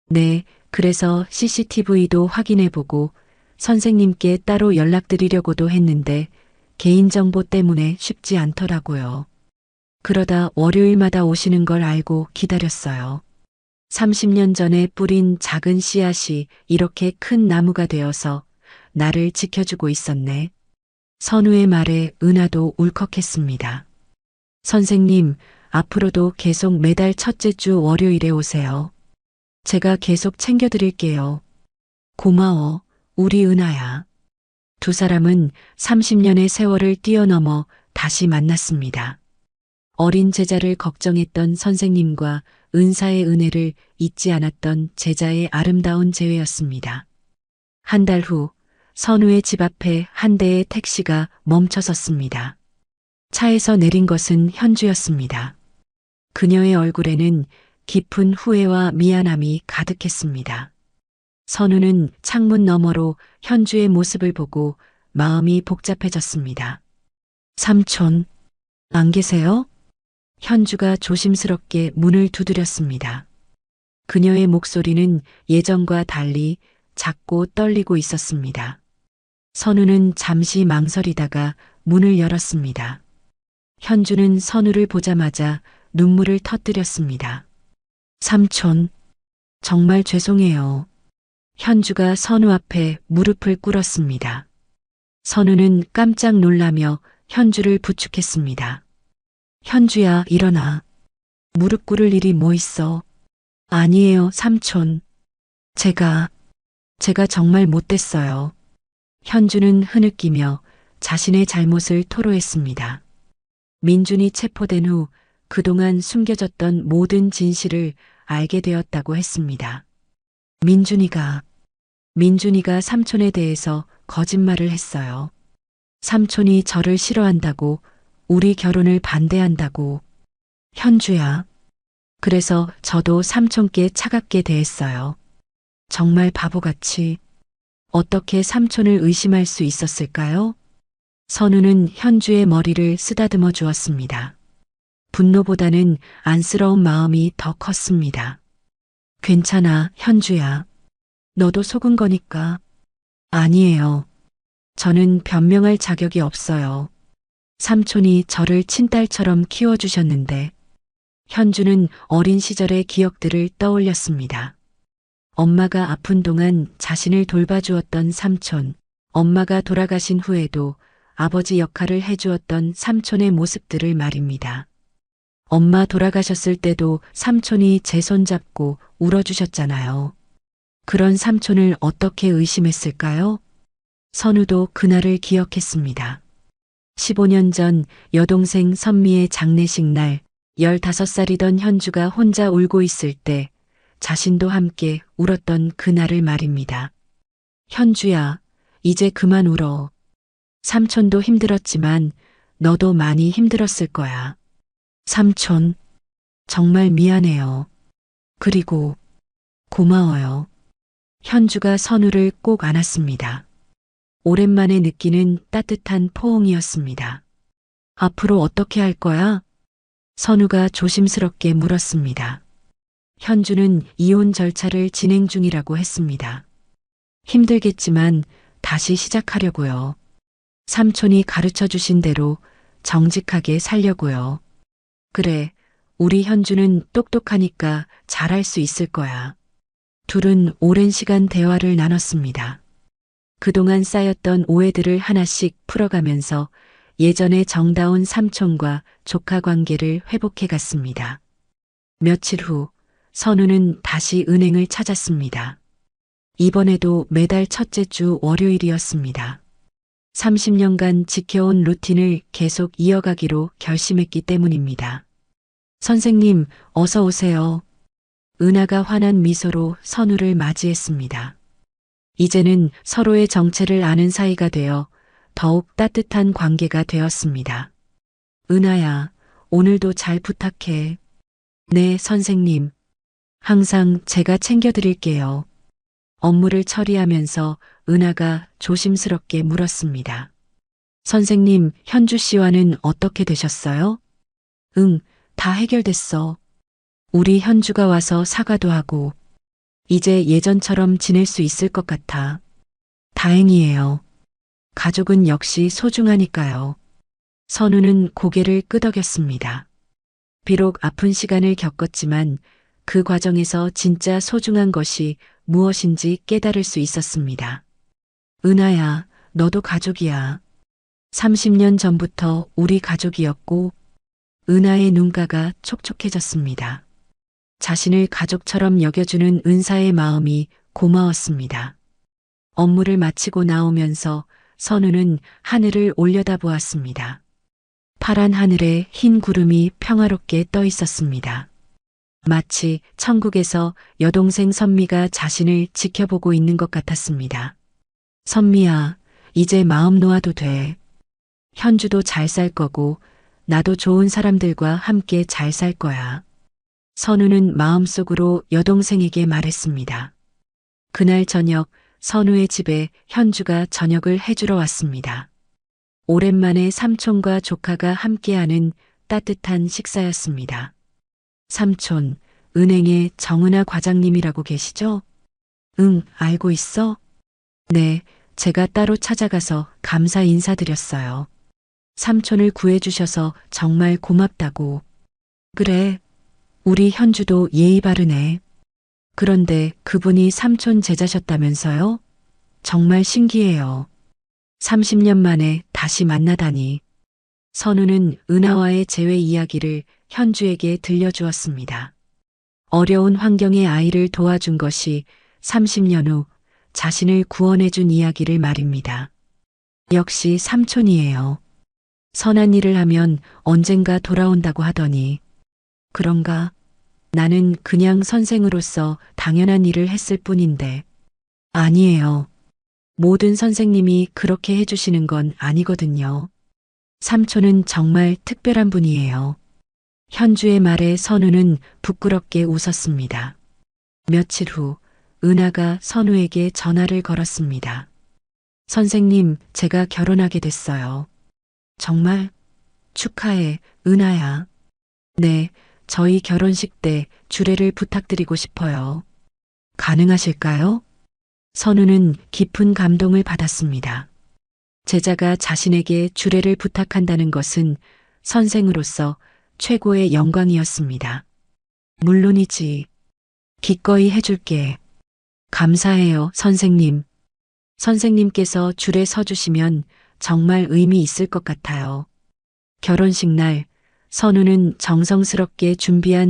네, 그래서 CCTV도 확인해보고 선생님께 따로 연락드리려고도 했는데 개인정보 때문에 쉽지 않더라고요. 그러다 월요일마다 오시는 걸 알고 기다렸어요. 30년 전에 뿌린 작은 씨앗이 이렇게 큰 나무가 되어서 나를 지켜주고 있었네. 선우의 말에 은하도 울컥했습니다. 선생님, 앞으로도 계속 매달 첫째 주 월요일에 오세요. 제가 계속 챙겨드릴게요. 고마워, 우리 은하야. 두 사람은 30년의 세월을 뛰어넘어 다시 만났습니다. 어린 제자를 걱정했던 선생님과 은사의 은혜를 잊지 않았던 제자의 아름다운 재회였습니다. 한 달 후, 선우의 집 앞에 한 대의 택시가 멈춰섰습니다. 차에서 내린 것은 현주였습니다. 그녀의 얼굴에는 깊은 후회와 미안함이 가득했습니다. 선우는 창문 너머로 현주의 모습을 보고 마음이 복잡해졌습니다. 삼촌, 안 계세요? 현주가 조심스럽게 문을 두드렸습니다. 그녀의 목소리는 예전과 달리 작고 떨리고 있었습니다. 선우는 잠시 망설이다가 문을 열었습니다. 현주는 선우를 보자마자 눈물을 터뜨렸습니다. 삼촌, 정말 죄송해요. 현주가 선우 앞에 무릎을 꿇었습니다. 선우는 깜짝 놀라며 현주를 부축했습니다. 현주야, 일어나. 무릎 꿇을 일이 뭐 있어? 아니에요, 삼촌. 제가 정말 못됐어요. 현주는 흐느끼며 자신의 잘못을 토로했습니다. 민준이 체포된 후 그동안 숨겨졌던 모든 진실을 알게 되었다고 했습니다. 민준이가 삼촌에 대해서 거짓말을 했어요. 삼촌이 저를 싫어한다고, 우리 결혼을 반대한다고. 현주야. 그래서 저도 삼촌께 차갑게 대했어요. 정말 바보같이. 어떻게 삼촌을 의심할 수 있었을까요? 선우는 현주의 머리를 쓰다듬어 주었습니다. 분노보다는 안쓰러운 마음이 더 컸습니다. 괜찮아, 현주야. 너도 속은 거니까. 아니에요. 저는 변명할 자격이 없어요. 삼촌이 저를 친딸처럼 키워주셨는데. 현주는 어린 시절의 기억들을 떠올렸습니다. 엄마가 아픈 동안 자신을 돌봐주었던 삼촌, 엄마가 돌아가신 후에도 아버지 역할을 해주었던 삼촌의 모습들을 말입니다. 엄마 돌아가셨을 때도 삼촌이 제 손 잡고 울어주셨잖아요. 그런 삼촌을 어떻게 의심했을까요? 선우도 그날을 기억했습니다. 15년 전 여동생 선미의 장례식 날 15살이던 현주가 혼자 울고 있을 때 자신도 함께 울었던 그날을 말입니다. 현주야, 이제 그만 울어. 삼촌도 힘들었지만 너도 많이 힘들었을 거야. 삼촌, 정말 미안해요. 그리고 고마워요. 현주가 선우를 꼭 안았습니다. 오랜만에 느끼는 따뜻한 포옹이었습니다. 앞으로 어떻게 할 거야? 선우가 조심스럽게 물었습니다. 현주는 이혼 절차를 진행 중이라고 했습니다. 힘들겠지만 다시 시작하려고요. 삼촌이 가르쳐 주신 대로 정직하게 살려고요. 그래, 우리 현주는 똑똑하니까 잘할 수 있을 거야. 둘은 오랜 시간 대화를 나눴습니다. 그동안 쌓였던 오해들을 하나씩 풀어가면서 예전의 정다운 삼촌과 조카 관계를 회복해 갔습니다. 며칠 후 선우는 다시 은행을 찾았습니다. 이번에도 매달 첫째 주 월요일이었습니다. 30년간 지켜온 루틴을 계속 이어가기로 결심했기 때문입니다. 선생님, 어서 오세요. 은하가 환한 미소로 선우를 맞이했습니다. 이제는 서로의 정체를 아는 사이가 되어 더욱 따뜻한 관계가 되었습니다. 은하야, 오늘도 잘 부탁해. 네, 선생님. 항상 제가 챙겨드릴게요. 업무를 처리하면서 은하가 조심스럽게 물었습니다. 선생님, 현주 씨와는 어떻게 되셨어요? 응, 다 해결됐어. 우리 현주가 와서 사과도 하고, 이제 예전처럼 지낼 수 있을 것 같아. 다행이에요. 가족은 역시 소중하니까요. 선우는 고개를 끄덕였습니다. 비록 아픈 시간을 겪었지만 그 과정에서 진짜 소중한 것이 무엇인지 깨달을 수 있었습니다. 은하야, 너도 가족이야. 30년 전부터 우리 가족이었고, 은하의 눈가가 촉촉해졌습니다. 자신을 가족처럼 여겨주는 은사의 마음이 고마웠습니다. 업무를 마치고 나오면서 선우는 하늘을 올려다보았습니다. 파란 하늘에 흰 구름이 평화롭게 떠 있었습니다. 마치 천국에서 여동생 선미가 자신을 지켜보고 있는 것 같았습니다. 선미야, 이제 마음 놓아도 돼. 현주도 잘 살 거고, 나도 좋은 사람들과 함께 잘 살 거야. 선우는 마음속으로 여동생에게 말했습니다. 그날 저녁 선우의 집에 현주가 저녁을 해주러 왔습니다. 오랜만에 삼촌과 조카가 함께하는 따뜻한 식사였습니다. 삼촌, 은행에 정은아 과장님이라고 계시죠? 응, 알고 있어? 네, 제가 따로 찾아가서 감사 인사드렸어요. 삼촌을 구해주셔서 정말 고맙다고. 그래, 우리 현주도 예의 바르네. 그런데 그분이 삼촌 제자셨다면서요? 정말 신기해요. 30년 만에 다시 만나다니. 선우는 은하와의 재회 이야기를 현주에게 들려주었습니다. 어려운 환경의 아이를 도와준 것이 30년 후 자신을 구원해준 이야기를 말입니다. 역시 삼촌이에요. 선한 일을 하면 언젠가 돌아온다고 하더니. 그런가? 나는 그냥 선생으로서 당연한 일을 했을 뿐인데. 아니에요. 모든 선생님이 그렇게 해주시는 건 아니거든요. 삼촌은 정말 특별한 분이에요. 현주의 말에 선우는 부끄럽게 웃었습니다. 며칠 후 은하가 선우에게 전화를 걸었습니다. 선생님, 제가 결혼하게 됐어요. 정말? 축하해, 은하야. 네, 저희 결혼식 때 주례를 부탁드리고 싶어요. 가능하실까요? 선우는 깊은 감동을 받았습니다. 제자가 자신에게 주례를 부탁한다는 것은 선생으로서 최고의 영광이었습니다. 물론이지. 기꺼이 해줄게. 감사해요, 선생님. 선생님께서 줄에 서주시면 정말 의미 있을 것 같아요. 결혼식 날 선우는 정성스럽게 준비한